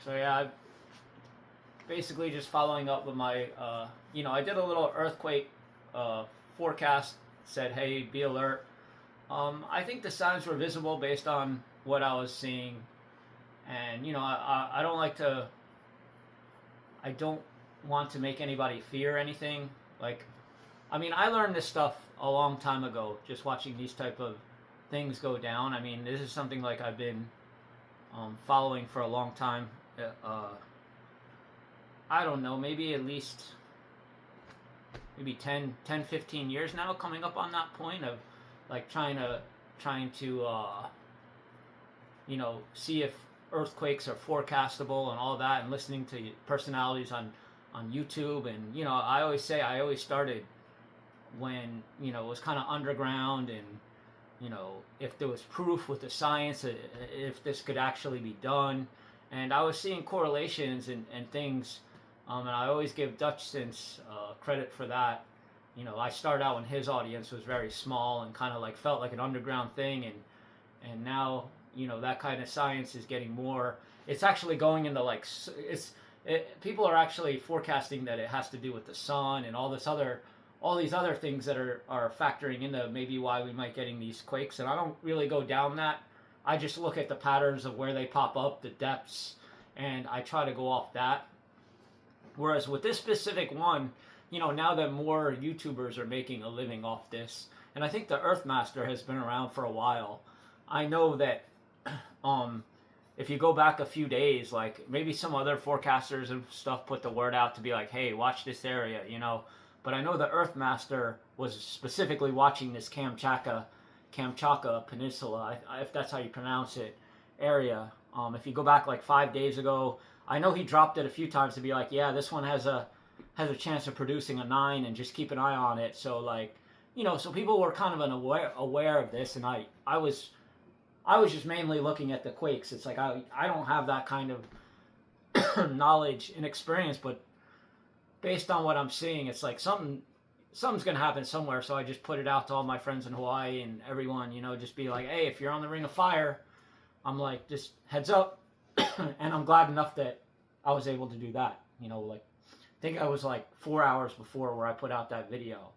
So yeah, I basically just following up with my, I did a little earthquake forecast. Said, hey, be alert. I think the signs were visible based on what I was seeing, and I don't like to. I don't want to make anybody fear anything. Like, I mean, I learned this stuff a long time ago, just watching these type of things go down. I mean, this is something like I've been following for a long time. I don't know, maybe at least maybe 15 years now, coming up on that point of like trying to see if earthquakes are forecastable and all that, and listening to personalities on YouTube. And I always say I always started when it was kind of underground, and if there was proof with the science, if this could actually be done. And I was seeing correlations and things, and I always give Dutchsinse credit for that. I started out when his audience was very small and kind of like felt like an underground thing, and now that kind of science is getting more. It's actually going into like people are actually forecasting that it has to do with the sun and all these other things that are factoring into maybe why we might getting these quakes. And I don't really go down that. I just look at the patterns of where they pop up, the depths, and I try to go off that. Whereas with this specific one, now that more YouTubers are making a living off this, and I think the Earthmaster has been around for a while. I know that if you go back a few days, like maybe some other forecasters and stuff put the word out to be like, hey, watch this area, But I know the Earthmaster was specifically watching this Kamchatka Peninsula, if that's how you pronounce it, area. If you go back like 5 days ago, I know he dropped it a few times to be like, yeah, this one has a chance of producing a 9, and just keep an eye on it. So like, so people were kind of aware of this, and I was just mainly looking at the quakes. It's like I don't have that kind of knowledge and experience, but based on what I'm seeing, it's like something's gonna happen somewhere. So I just put it out to all my friends in Hawaii and everyone, just be like, hey, if you're on the Ring of Fire, I'm like, just heads up. And I'm glad enough that I was able to do that. Like, I think I was like 4 hours before where I put out that video.